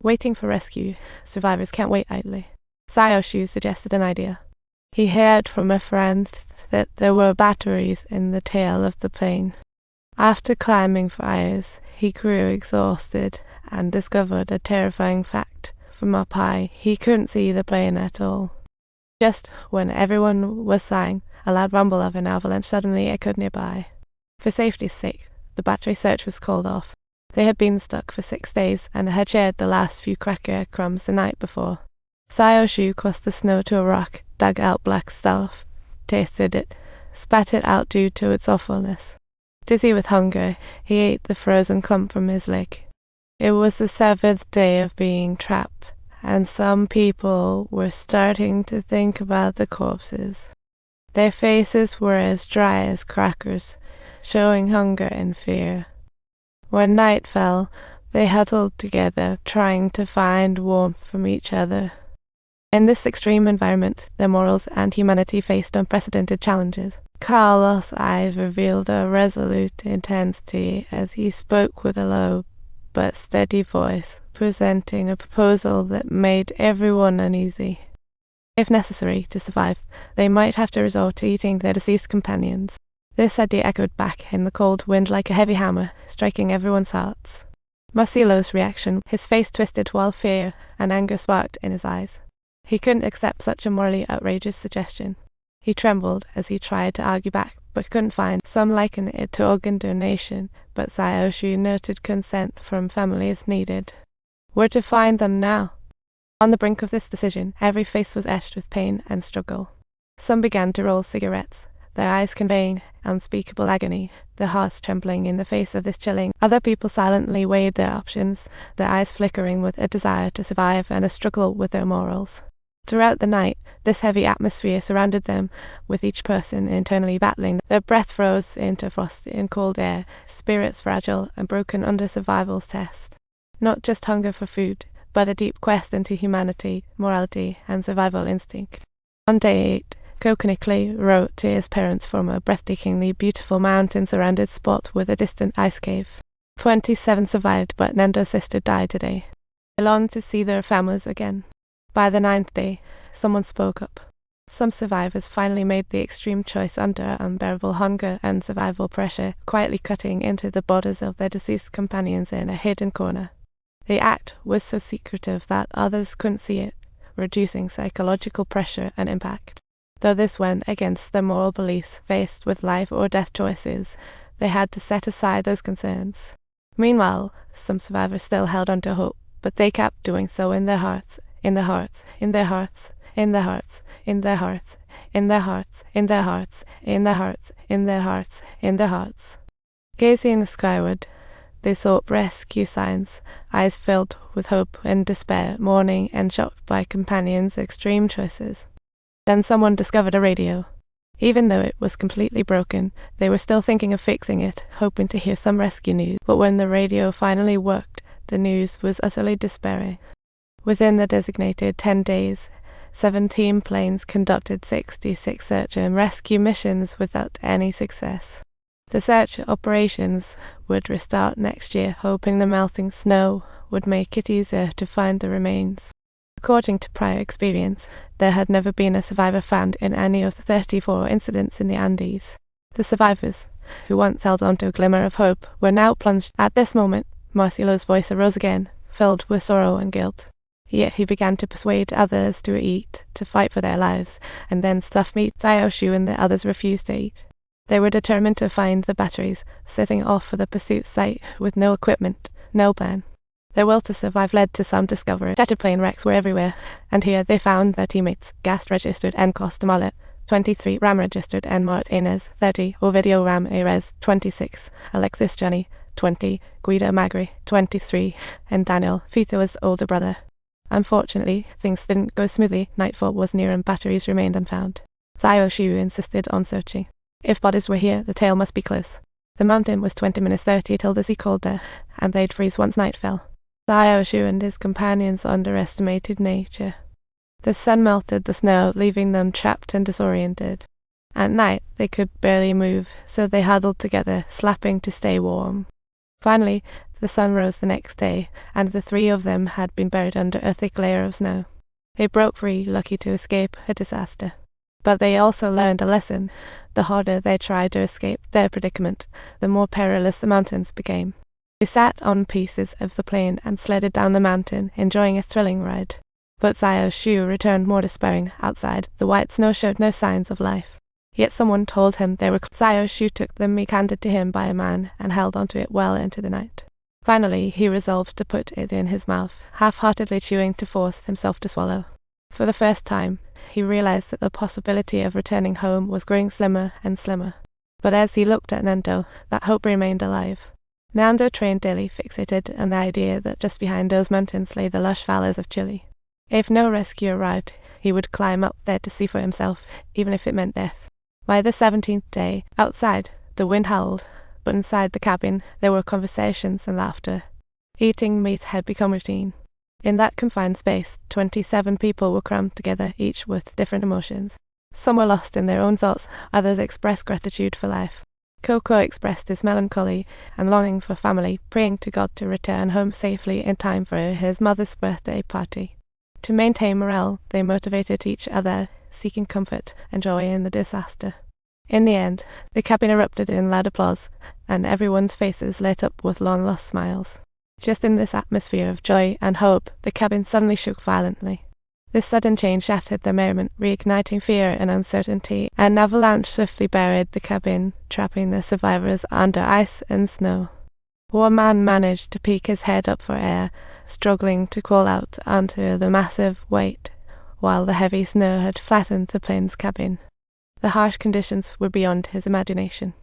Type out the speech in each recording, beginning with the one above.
Waiting for rescue, survivors can't wait idly. Sayoshu suggested an idea. He heard from a friend that there were batteries in the tail of the plane. After climbing for hours, he grew exhausted and discovered a terrifying fact. From up high, he couldn't see the plane at all. Just when everyone was sighing, a loud rumble of an avalanche suddenly echoed nearby. For safety's sake, the battery search was called off. They had been stuck for 6 days and had shared the last few cracker crumbs the night before. Sayoshu crossed the snow to a rock, dug out black stuff, tasted it, spat it out due to its awfulness. Dizzy with hunger, he ate the frozen clump from his leg. It was the 7th day of being trapped, and some people were starting to think about the corpses. Their faces were as dry as crackers, showing hunger and fear. When night fell, they huddled together, trying to find warmth from each other. In this extreme environment, their morals and humanity faced unprecedented challenges. Carlos' eyes revealed a resolute intensity as he spoke with a low but steady voice, presenting a proposal that made everyone uneasy. If necessary to survive, they might have to resort to eating their deceased companions. This idea echoed back in the cold wind like a heavy hammer, striking everyone's hearts. Marcelo's reaction, his face twisted while fear and anger sparked in his eyes. He couldn't accept such a morally outrageous suggestion. He trembled as he tried to argue back, but couldn't find. Some likened it to organ donation, but Sayoshu noted consent from families needed. Where to find them now? On the brink of this decision, every face was etched with pain and struggle. Some began to roll cigarettes, their eyes conveying unspeakable agony, their hearts trembling in the face of this chilling. Other people silently weighed their options, their eyes flickering with a desire to survive and a struggle with their morals. Throughout the night, this heavy atmosphere surrounded them, with each person internally battling. Their breath froze into frost in cold air, spirits fragile and broken under survival's test. Not just hunger for food, but a deep quest into humanity, morality, and survival instinct. On day 8, Kokonikli wrote to his parents from a breathtakingly beautiful mountain-surrounded spot with a distant ice cave. 27 survived, but Nendo's sister died today. They longed to see their families again. By the 9th day, someone spoke up. Some survivors finally made the extreme choice under unbearable hunger and survival pressure, quietly cutting into the bodies of their deceased companions in a hidden corner. The act was so secretive that others couldn't see it, reducing psychological pressure and impact. Though this went against their moral beliefs, faced with life or death choices, they had to set aside those concerns. Meanwhile, some survivors still held on to hope, but they kept doing so in their hearts, in their hearts, in their hearts, in their hearts, in their hearts, in their hearts, in their hearts, in their hearts, in their hearts, in their hearts. Gazing skyward, they sought rescue signs, eyes filled with hope and despair, mourning and shocked by companions' extreme choices. Then someone discovered a radio. Even though it was completely broken, they were still thinking of fixing it, hoping to hear some rescue news. But when the radio finally worked, the news was utterly despairing. Within the designated 10 days, 17 planes conducted 66 search and rescue missions without any success. The search operations would restart next year, hoping the melting snow would make it easier to find the remains. According to prior experience, there had never been a survivor found in any of the 34 incidents in the Andes. The survivors, who once held on to a glimmer of hope, were now plunged. At this moment, Marcelo's voice arose again, filled with sorrow and guilt. Yet he began to persuade others to eat, to fight for their lives, and then stuffed meat Sayoshu and the others refused to eat. They were determined to find the batteries, setting off for the pursuit site with no equipment, no plan. Their will to survive led to some discovery. Shattered plane wrecks were everywhere, and here they found their teammates, Gast-registered N. Costamalet, 23, Ram-registered N. Martinez, 30, Ovidio Ramirez, 26, Alexis Johnny, 20, Guido Magri, 23, and Daniel, Vito's older brother. Unfortunately, things didn't go smoothly. Nightfall was near and batteries remained unfound. Sayoshu insisted on searching. If bodies were here, the tail must be close. The mountain was 20 minutes 30 till the sea colder, and they'd freeze once night fell. Sayoshu and his companions underestimated nature. The sun melted the snow, leaving them trapped and disoriented. At night, they could barely move, so they huddled together, slapping to stay warm. Finally, the sun rose the next day, and the three of them had been buried under a thick layer of snow. They broke free, lucky to escape a disaster. But they also learned a lesson. The harder they tried to escape their predicament, the more perilous the mountains became. They sat on pieces of the plain and sledded down the mountain, enjoying a thrilling ride. But Xiao Shu returned more despairing. Outside, the white snow showed no signs of life. Yet someone told him they were Xiao Shu took the meat handed to him by a man and held onto it well into the night. Finally, he resolved to put it in his mouth, half-heartedly chewing to force himself to swallow. For the first time, he realized that the possibility of returning home was growing slimmer and slimmer. But as he looked at Nando, that hope remained alive. Nando trained daily, fixated on the idea that just behind those mountains lay the lush valleys of Chile. If no rescue arrived, he would climb up there to see for himself, even if it meant death. By the 17th day, outside, the wind howled, but inside the cabin there were conversations and laughter. Eating meat had become routine. In that confined space, 27 people were crammed together, each with different emotions. Some were lost in their own thoughts, others expressed gratitude for life. Coco expressed his melancholy and longing for family, praying to God to return home safely in time for his mother's birthday party. To maintain morale, they motivated each other, seeking comfort and joy in the disaster. In the end, the cabin erupted in loud applause, and everyone's faces lit up with long-lost smiles. Just in this atmosphere of joy and hope, the cabin suddenly shook violently. This sudden change shattered their merriment, reigniting fear and uncertainty. An avalanche swiftly buried the cabin, trapping the survivors under ice and snow. One man managed to peek his head up for air, struggling to crawl out onto the massive weight, while the heavy snow had flattened the plane's cabin. The harsh conditions were beyond his imagination.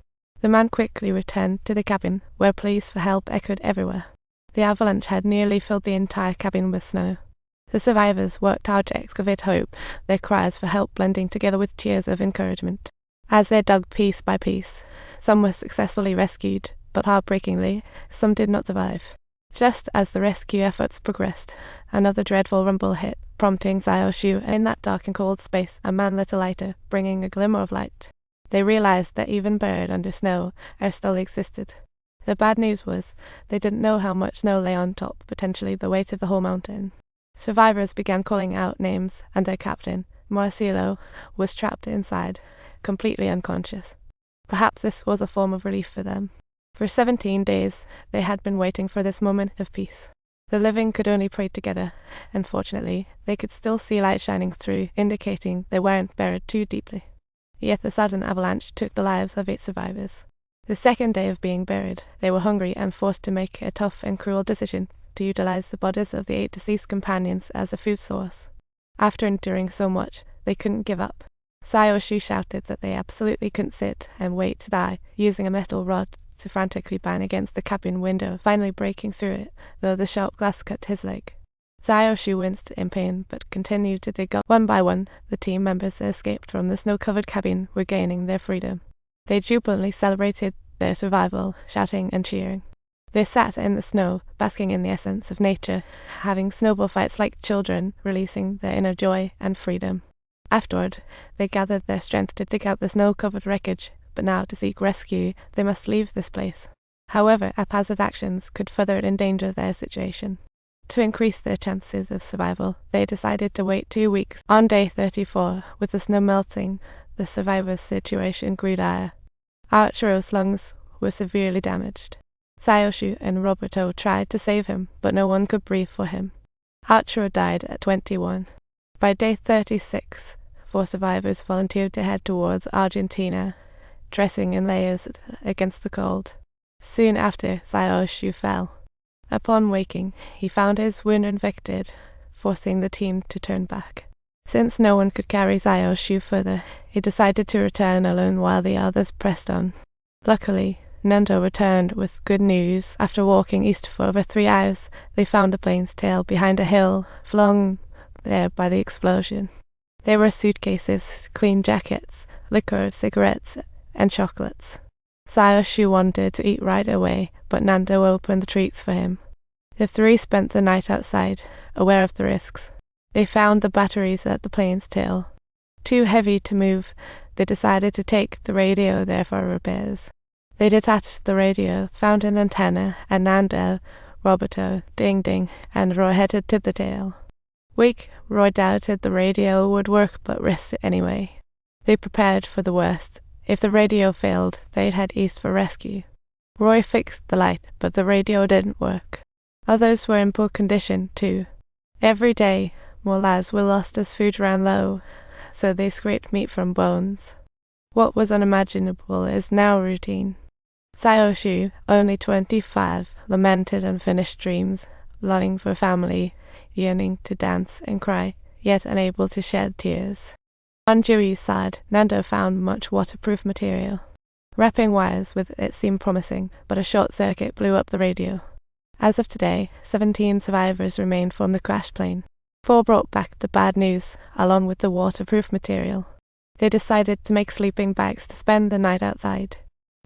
The man quickly returned to the cabin, where pleas for help echoed everywhere. The avalanche had nearly filled the entire cabin with snow. The survivors worked hard to excavate hope, their cries for help blending together with cheers of encouragement. As they dug piece by piece, some were successfully rescued, but heartbreakingly, some did not survive. Just as the rescue efforts progressed, another dreadful rumble hit, prompting Xiao Shu. In that dark and cold space, a man lit a lighter, bringing a glimmer of light. They realized that even buried under snow, air still existed. The bad news was, they didn't know how much snow lay on top, potentially the weight of the whole mountain. Survivors began calling out names, and their captain, Marcelo, was trapped inside, completely unconscious. Perhaps this was a form of relief for them. For 17 days, they had been waiting for this moment of peace. The living could only pray together, and fortunately, they could still see light shining through, indicating they weren't buried too deeply. Yet the sudden avalanche took the lives of 8 survivors. The second day of being buried, they were hungry and forced to make a tough and cruel decision to utilize the bodies of the 8 deceased companions as a food source. After enduring so much, they couldn't give up. Xiao Shu shouted that they absolutely couldn't sit and wait to die, using a metal rod to frantically bang against the cabin window, finally breaking through it, though the sharp glass cut his leg. Xiao Shu winced in pain, but continued to dig up. One by one, the team members that escaped from the snow-covered cabin were gaining their freedom. They jubilantly celebrated their survival, shouting and cheering. They sat in the snow, basking in the essence of nature, having snowball fights like children, releasing their inner joy and freedom. Afterward, they gathered their strength to dig out the snow-covered wreckage, but now to seek rescue, they must leave this place. However, haphazard actions could further endanger their situation. To increase their chances of survival, they decided to wait 2 weeks. On day 34, with the snow melting, the survivors' situation grew dire. Arturo's lungs were severely damaged. Xiao Shu and Roberto tried to save him, but no one could breathe for him. Arturo died at 21. By day 36, 4 survivors volunteered to head towards Argentina, dressing in layers against the cold. Soon after, Xiao Shu fell. Upon waking, he found his wound infected, forcing the team to turn back. Since no one could carry Xiao Shu further, he decided to return alone while the others pressed on. Luckily, Nando returned with good news. After walking east for over 3 hours, they found the plane's tail behind a hill, flung there by the explosion. There were suitcases, clean jackets, liquor, cigarettes, and chocolates. Xiao Shu wanted to eat right away, but Nando opened the treats for him. The 3 spent the night outside, aware of the risks. They found the batteries at the plane's tail. Too heavy to move, they decided to take the radio there for repairs. They detached the radio, found an antenna, and Nando, Roberto, Ding Ding, and Roy headed to the tail. Weak, Roy doubted the radio would work but risked it anyway. They prepared for the worst. If the radio failed, they'd head east for rescue. Roy fixed the light, but the radio didn't work. Others were in poor condition, too. Every day, more lads were lost as food ran low, so they scraped meat from bones. What was unimaginable is now routine. Sayoshu, only 25, lamented unfinished dreams, longing for family, yearning to dance and cry, yet unable to shed tears. On Jui's side, Nando found much waterproof material. Wrapping wires with it seemed promising, but a short circuit blew up the radio. As of today, 17 survivors remained from the crash plane. 4 brought back the bad news, along with the waterproof material. They decided to make sleeping bags to spend the night outside.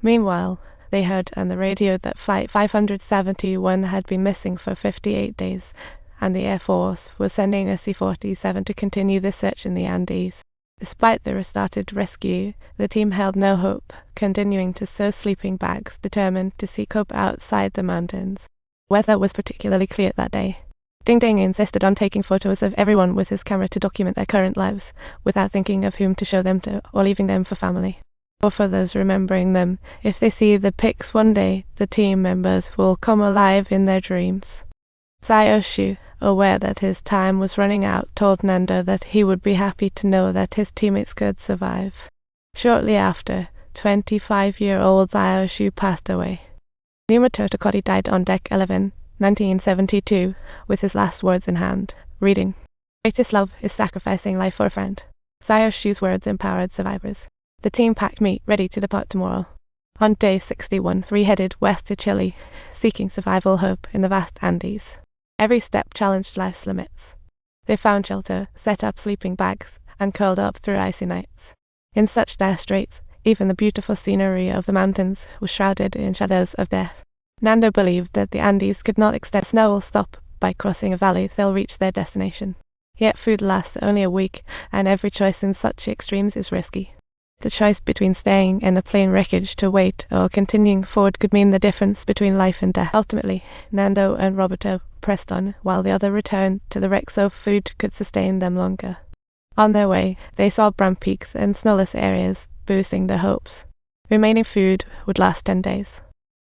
Meanwhile, they heard on the radio that Flight 571 had been missing for 58 days, and the Air Force was sending a C-47 to continue the search in the Andes. Despite the restarted rescue, the team held no hope, continuing to sew sleeping bags, determined to seek hope outside the mountains. Weather was particularly clear that day. Ding Ding insisted on taking photos of everyone with his camera to document their current lives, without thinking of whom to show them to, or leaving them for family. Or for those remembering them, if they see the pics one day, the team members will come alive in their dreams. Sayoshu, aware that his time was running out, told Nando that he would be happy to know that his teammates could survive. Shortly after, 25-year-old Sayoshu passed away. Numoto Tokori died on Deck 11, 1972, with his last words in hand, reading, "Greatest love is sacrificing life for a friend." Sayoshu's words empowered survivors. The team packed meat, ready to depart tomorrow. On day 61, we headed west to Chile, seeking survival hope in the vast Andes. Every step challenged life's limits. They found shelter, set up sleeping bags, and curled up through icy nights. In such dire straits, even the beautiful scenery of the mountains was shrouded in shadows of death. Nando believed that the Andes could not extend. Snow will stop. By crossing a valley, they'll reach their destination. Yet food lasts only a week, and every choice in such extremes is risky. The choice between staying in the plane wreckage to wait or continuing forward could mean the difference between life and death. Ultimately, Nando and Roberto pressed on, while the other returned to the wreck so food could sustain them longer. On their way, they saw brown peaks and snowless areas, boosting their hopes. Remaining food would last 10 days.